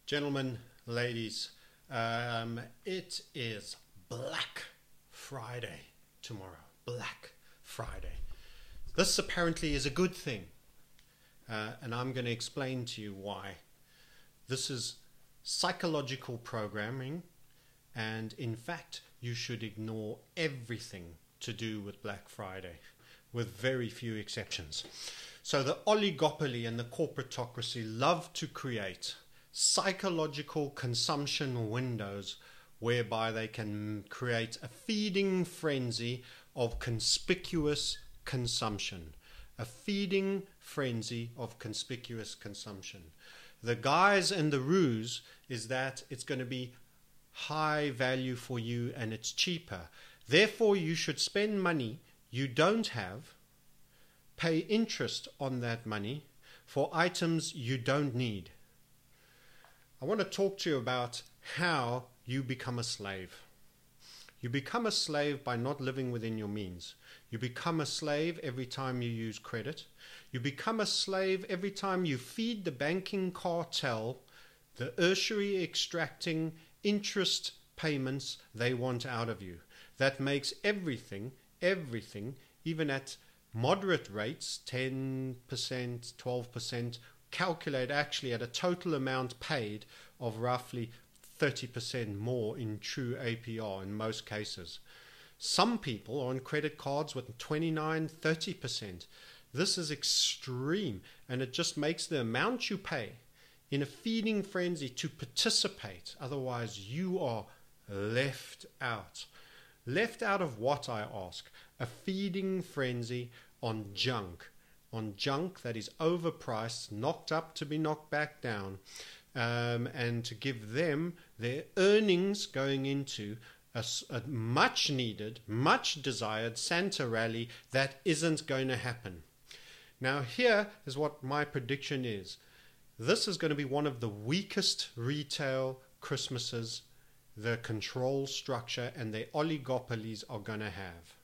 Gentlemen, ladies, it is Black Friday tomorrow. Black Friday. This apparently is a good thing, and I'm going to explain to you why. This is psychological programming, and in fact, you should ignore everything to do with Black Friday, with very few exceptions. So the oligopoly and the corporatocracy love to create psychological consumption windows whereby they can create a feeding frenzy of conspicuous consumption. A feeding frenzy of conspicuous consumption. The guise and the ruse is that it's going to be high value for you and it's cheaper. Therefore, you should spend money you don't have, pay interest on that money for items you don't need. I want to talk to you about how you become a slave. You become a slave by not living within your means. You become a slave every time you use credit. You become a slave every time you feed the banking cartel the ursury extracting interest payments they want out of you. That makes everything, even at moderate rates, 10%, 12%, calculate actually at a total amount paid of roughly 30% more in true APR in most cases. Some people are on credit cards with 29, 30%. This is extreme, and it just makes the amount you pay in a feeding frenzy to participate. Otherwise, you are left out. Left out of what, I ask? A feeding frenzy on junk that is overpriced, knocked up to be knocked back down, and to give them their earnings going into a much needed, much desired Santa rally that isn't going to happen. Now here is what my prediction is. This is going to be one of the weakest retail Christmases the control structure and their oligopolies are going to have.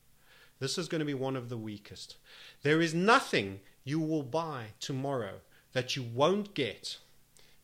This is going to be one of the weakest. There is nothing you will buy tomorrow that you won't get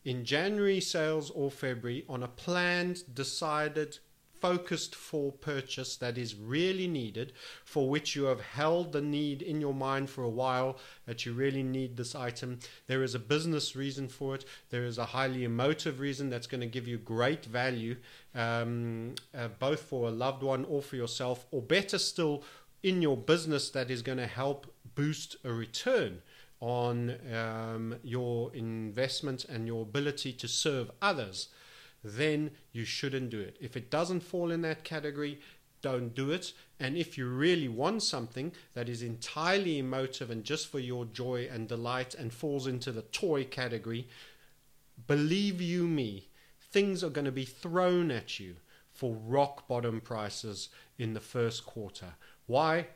in January sales or February on a planned, decided, focused for purchase that is really needed, for which you have held the need in your mind for a while that you really need this item. There is a business reason for it. There is a highly emotive reason that's going to give you great value, both for a loved one or for yourself, or better still, in your business that is going to help boost a return on your investment and your ability to serve others. Then you shouldn't do it. If it doesn't fall in that category, don't do it. And if you really want something that is entirely emotive and just for your joy and delight and falls into the toy category, believe you me, things are going to be thrown at you for rock bottom prices in the first quarter. Why?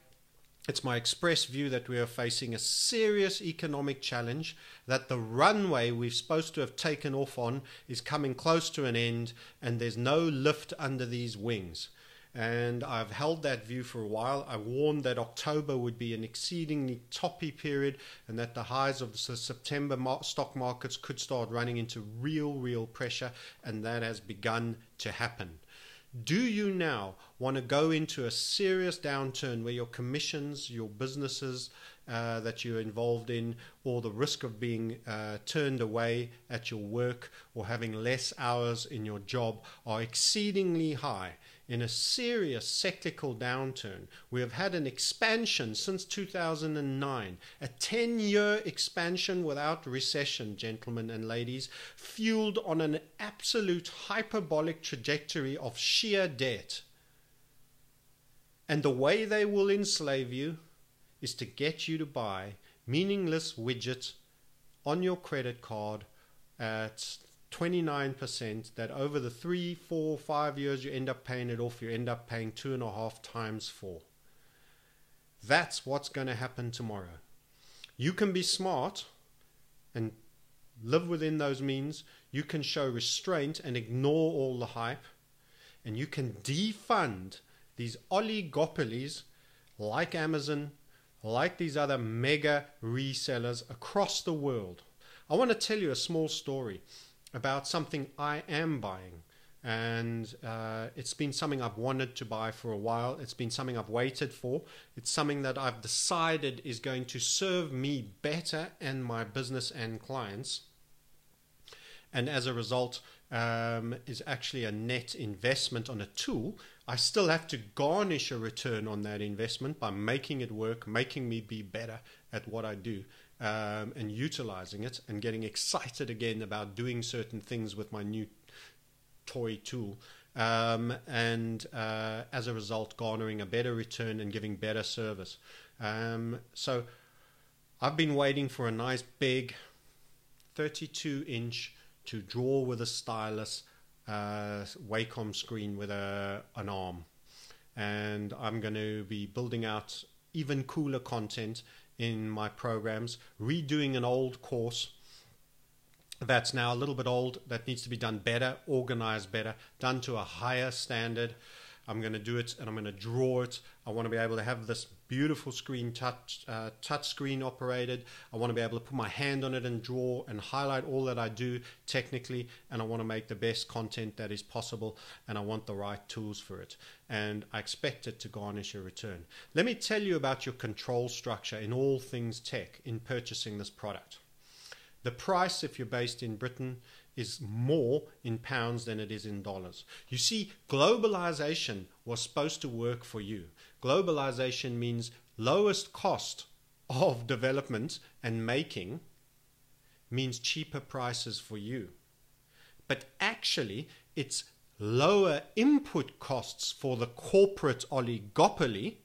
It's my express view that we are facing a serious economic challenge, that the runway we're supposed to have taken off on is coming close to an end, and there's no lift under these wings. And I've held that view for a while. I warned that October would be an exceedingly toppy period, and that the highs of the September stock markets could start running into real pressure, and that has begun to happen. Do you now want to go into a serious downturn where your commissions, your businesses that you're involved in, or the risk of being turned away at your work or having less hours in your job are exceedingly high? In a serious cyclical downturn, we have had an expansion since 2009, a 10-year expansion without recession, gentlemen and ladies, fueled on an absolute hyperbolic trajectory of sheer debt. And the way they will enslave you is to get you to buy meaningless widgets on your credit card at 29%, that over the 3, 4, 5 years you end up paying it off, you end up paying 2.5 times for. That's what's going to happen tomorrow. You can be smart and live within those means. You can show restraint and ignore all the hype, and you can defund these oligopolies like Amazon, like these other mega resellers across the world. I want to tell you a small story. about something I am buying. And it's been something I've wanted to buy for a while. It's been something I've waited for. It's something that I've decided is going to serve me better and my business and clients. And as a result, is actually a net investment on a tool. I still have to garnish a return on that investment by making it work, making me be better at what I do, and utilizing it and getting excited again about doing certain things with my new toy tool, and as a result garnering a better return and giving better service. So I've been waiting for a nice big 32-inch to draw with a stylus Wacom screen with an arm, and I'm going to be building out even cooler content in my programs, redoing an old course that's now a little bit old, that needs to be done better, organized better, done to a higher standard. I'm going to do it and I'm going to draw it. I want to be able to have this beautiful screen, touch screen operated. I want to be able to put my hand on it and draw and highlight all that I do technically, and I want to make the best content that is possible, and I want the right tools for it, and I expect it to garnish a return. Let me tell you about your control structure in all things tech in purchasing this product. The price, if you're based in Britain, is more in pounds than it is in dollars. You see, globalization was supposed to work for you. Globalization means lowest cost of development and making means cheaper prices for you. But actually, it's lower input costs for the corporate oligopoly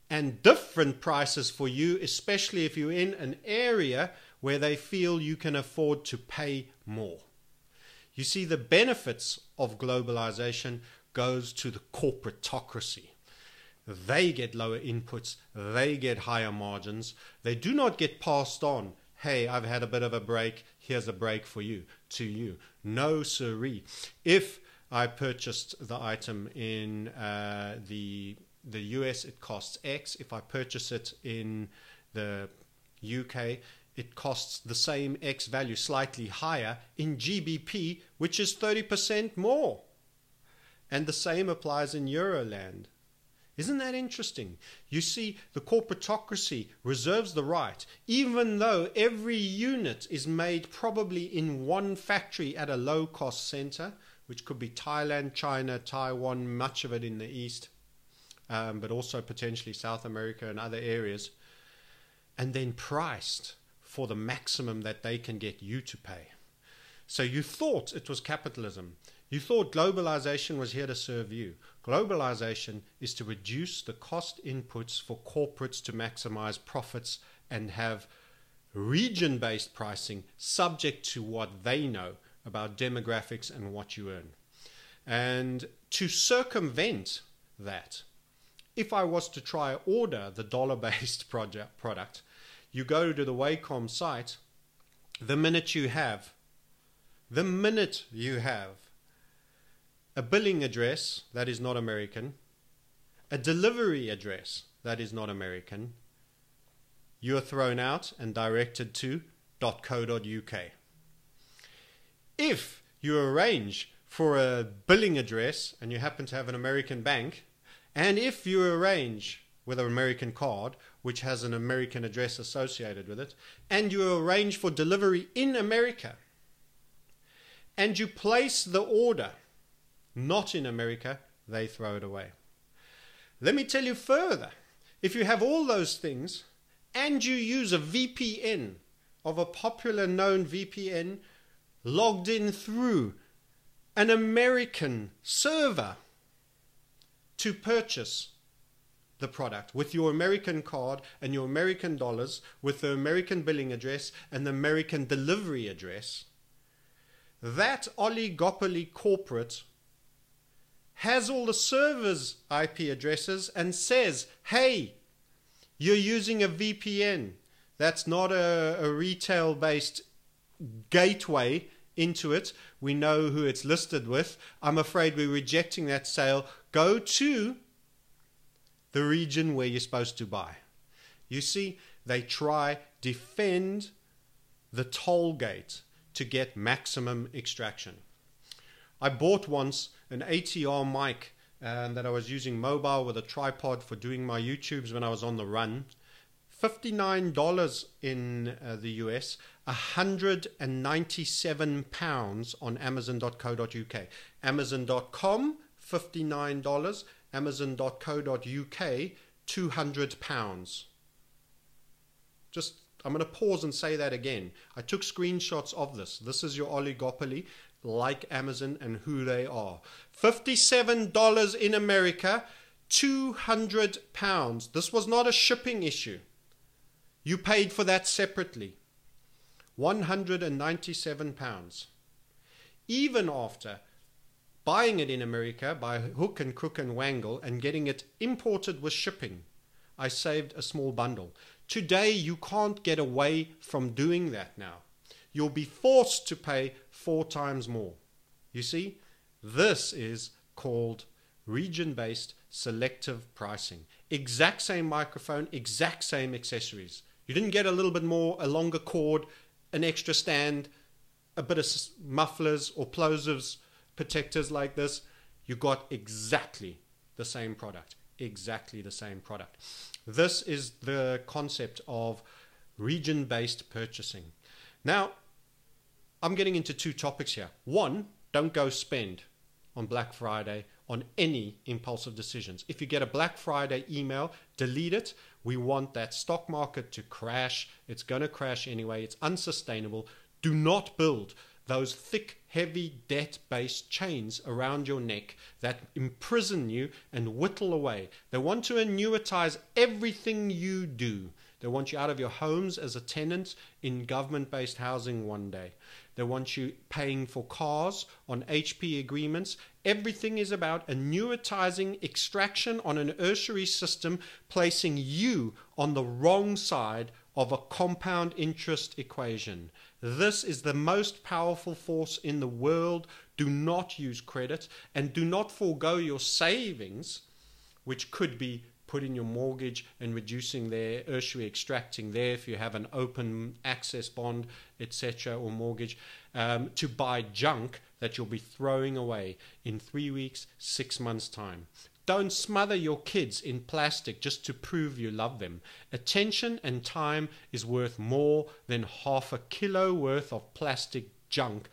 and different prices for you, especially if you're in an area where they feel you can afford to pay more. You see, the benefits of globalization goes to the corporatocracy. They get lower inputs, they get higher margins. They do not get passed on. Hey, I've had a bit of a break, here's a break for you, to you. No siree. If I purchased the item in the US, it costs X. If I purchase it in the UK, it costs the same X value, slightly higher in GBP, which is 30% more. And the same applies in Euroland. Isn't that interesting? You see, the corporatocracy reserves the right, even though every unit is made probably in one factory at a low-cost center, which could be Thailand, China, Taiwan, much of it in the East, but also potentially South America and other areas, and then priced for the maximum that they can get you to pay. So you thought it was capitalism. You thought globalization was here to serve you. Globalization is to reduce the cost inputs for corporates to maximize profits and have region-based pricing subject to what they know about demographics and what you earn. And to circumvent that, if I was to try order the dollar-based product, you go to the Wacom site, the minute you have a billing address that is not American, a delivery address that is not American, you are thrown out and directed to .co.uk. If you arrange for a billing address and you happen to have an American bank, and if you arrange with an American card, which has an American address associated with it, and you arrange for delivery in America, and you place the order not in America, they throw it away. Let me tell you further. If you have all those things, and you use a VPN of a popular known VPN logged in through an American server to purchase the product with your American card and your American dollars, with the American billing address and the American delivery address, that oligopoly corporate has all the servers' IP addresses and says, hey, you're using a VPN. That's not a retail-based gateway into it. We know who it's listed with. I'm afraid we're rejecting that sale. Go to the region where you're supposed to buy. You see, they try defend the toll gate to get maximum extraction. I bought once an ATR mic that I was using mobile with a tripod for doing my YouTubes when I was on the run. $59 in the US, £197 on amazon.co.uk. Amazon.com, $59. Amazon.co.uk, £200. I'm going to pause and say that again. I took screenshots of this. This is your oligopoly, like Amazon and who they are. $57 in America, £200. This was not a shipping issue. You paid for that separately. £197. Even after buying it in America by hook and crook and wangle and getting it imported with shipping, I saved a small bundle. Today, you can't get away from doing that now. You'll be forced to pay 4 times more. You see, this is called region-based selective pricing. Exact same microphone, exact same accessories. You didn't get a little bit more, a longer cord, an extra stand, a bit of mufflers or plosives, protectors like this. You got exactly the same product. Exactly the same product. This is the concept of region-based purchasing. Now, I'm getting into 2 topics here. One, don't go spend on Black Friday on any impulsive decisions. If you get a Black Friday email, delete it. We want that stock market to crash. It's going to crash anyway. It's unsustainable. Do not build those thick, heavy, debt-based chains around your neck that imprison you and whittle away. They want to annuitize everything you do. They want you out of your homes as a tenant in government-based housing one day. They want you paying for cars on HP agreements. Everything is about annuitizing extraction on an ursury system, placing you on the wrong side of a compound interest equation. This is the most powerful force in the world. Do not use credit and do not forego your savings, which could be put in your mortgage and reducing their ursury, extracting there if you have an open access bond, etc., or mortgage, to buy junk that you'll be throwing away in 3 weeks, 6 months' time. Don't smother your kids in plastic just to prove you love them. Attention and time is worth more than half a kilo worth of plastic junk.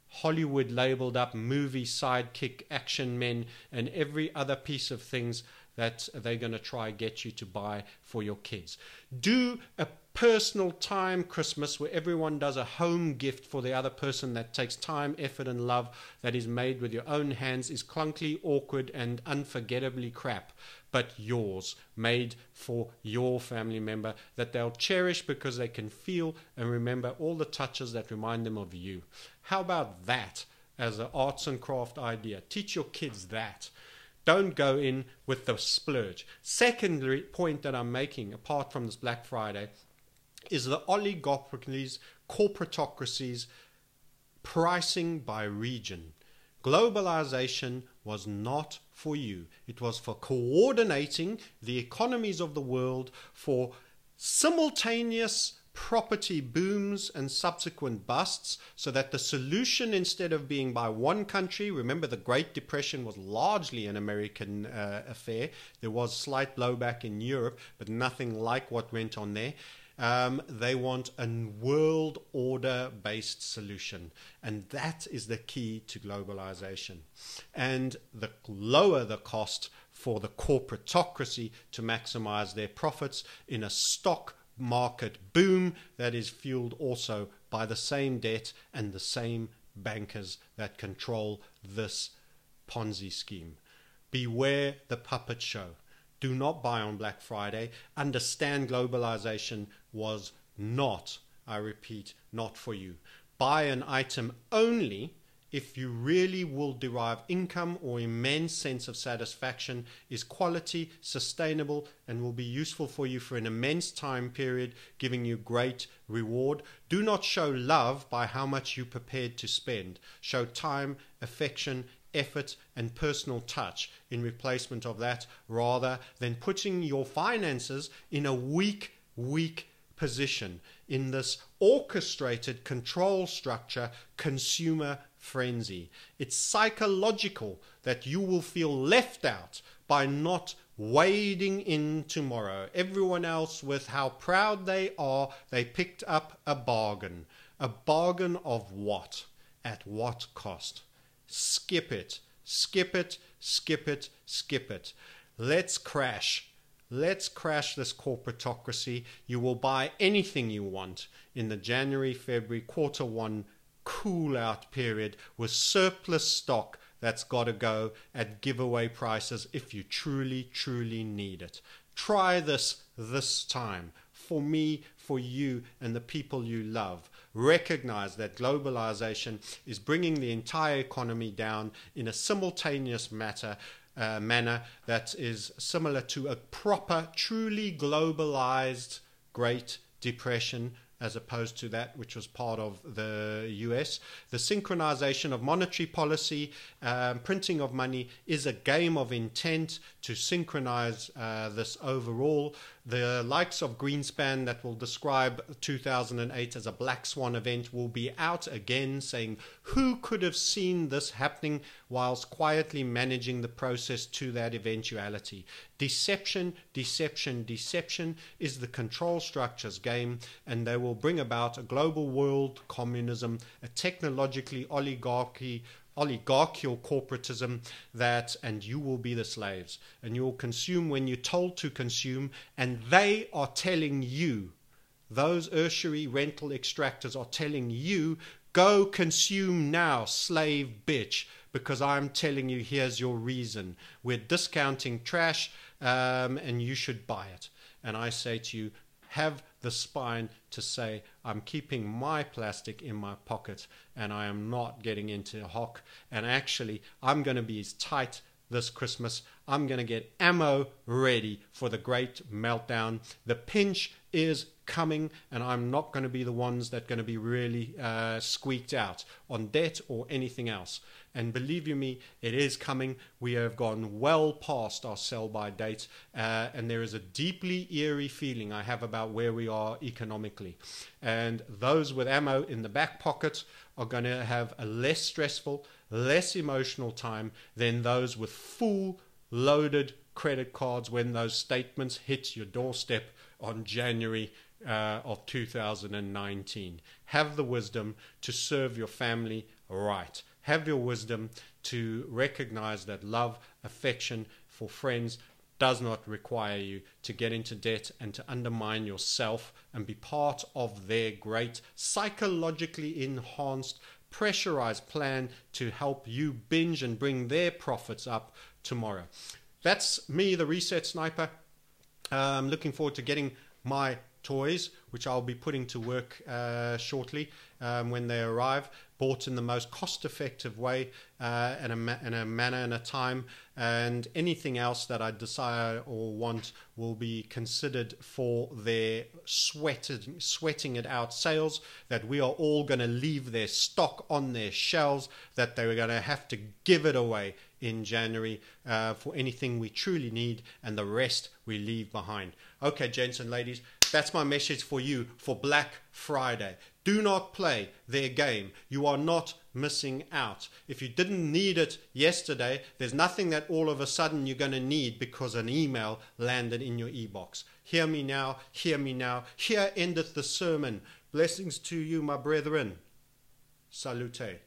Hollywood labeled up movie sidekick action men and every other piece of things that they're going to try get you to buy for your kids. Do a personal time Christmas where everyone does a home gift for the other person that takes time, effort and love, that is made with your own hands, is clunky, awkward and unforgettably crap, but yours, made for your family member that they'll cherish because they can feel and remember all the touches that remind them of you. How about that as an arts and craft idea? Teach your kids that. Don't go in with the splurge. Second point that I'm making, apart from this Black Friday, is the oligopolies, corporatocracies, pricing by region. Globalization was not for you. It was for coordinating the economies of the world, for simultaneous property booms and subsequent busts, so that the solution, instead of being by one country, remember the Great Depression was largely an American affair. There was slight blowback in Europe, but nothing like what went on there. They want a world order based solution, and that is the key to globalization. And the lower the cost for the corporatocracy to maximize their profits in a stock market boom that is fueled also by the same debt and the same bankers that control this Ponzi scheme. Beware the puppet show. Do not buy on Black Friday. Understand globalization was not, I repeat, not for you. Buy an item only if you really will derive income or immense sense of satisfaction, is quality, sustainable, and will be useful for you for an immense time period, giving you great reward. Do not show love by how much you're prepared to spend. Show time, affection, effort, and personal touch in replacement of that, rather than putting your finances in a weak position in this orchestrated control structure consumer frenzy. It's psychological that you will feel left out by not wading in tomorrow. Everyone else, with how proud they are, they picked up a bargain. A bargain of what? At what cost? Skip it. Skip it. Skip it. Skip it. Let's crash. Let's crash this corporatocracy. You will buy anything you want in the January, February, Q1 cool out period with surplus stock that's got to go at giveaway prices if you truly, truly need it. Try this time. For me, for you, and the people you love. Recognize that globalization is bringing the entire economy down in a simultaneous manner that is similar to a proper, truly globalized Great Depression, as opposed to that which was part of the US. The synchronization of monetary policy, printing of money, is a game of intent to synchronize this overall. The likes of Greenspan, that will describe 2008 as a black swan event, will be out again saying, who could have seen this happening whilst quietly managing the process to that eventuality? Deception, deception, deception is the control structure's game, and they will bring about a global world communism, a technologically oligarchical corporatism and you will be the slaves, and you will consume when you're told to consume, and they are telling you, those ursury rental extractors are telling you, go consume now, slave bitch, because I'm telling you here's your reason. We're discounting trash and you should buy it. And I say to you, have the spine to say, I'm keeping my plastic in my pocket and I am not getting into a hock. And actually, I'm going to be as tight this Christmas. I'm going to get ammo ready for the great meltdown. The pinch is coming, and I'm not going to be the ones that are going to be really squeaked out on debt or anything else. And believe you me, it is coming. We have gone well past our sell-by date, and there is a deeply eerie feeling I have about where we are economically. And those with ammo in the back pocket are going to have a less stressful, less emotional time than those with full loaded credit cards when those statements hit your doorstep on January of 2019. Have the wisdom to serve your family right. Have your wisdom to recognize that love, affection for friends does not require you to get into debt and to undermine yourself and be part of their great psychologically enhanced pressurized plan to help you binge and bring their profits up tomorrow. That's me, the Reset Sniper. I'm looking forward to getting my toys, which I'll be putting to work shortly when they arrive, bought in the most cost-effective way in a manner and a time, and anything else that I desire or want will be considered for their sweating it out sales, that we are all going to leave their stock on their shelves, that they're going to have to give it away in January for anything we truly need, and the rest we leave behind. Okay, gents and ladies, that's my message for you for Black Friday. Do not play their game. You are not missing out. If you didn't need it yesterday, there's nothing that all of a sudden you're going to need because an email landed in your e-box. Hear me now, hear me now. Here endeth the sermon. Blessings to you, my brethren. Salute.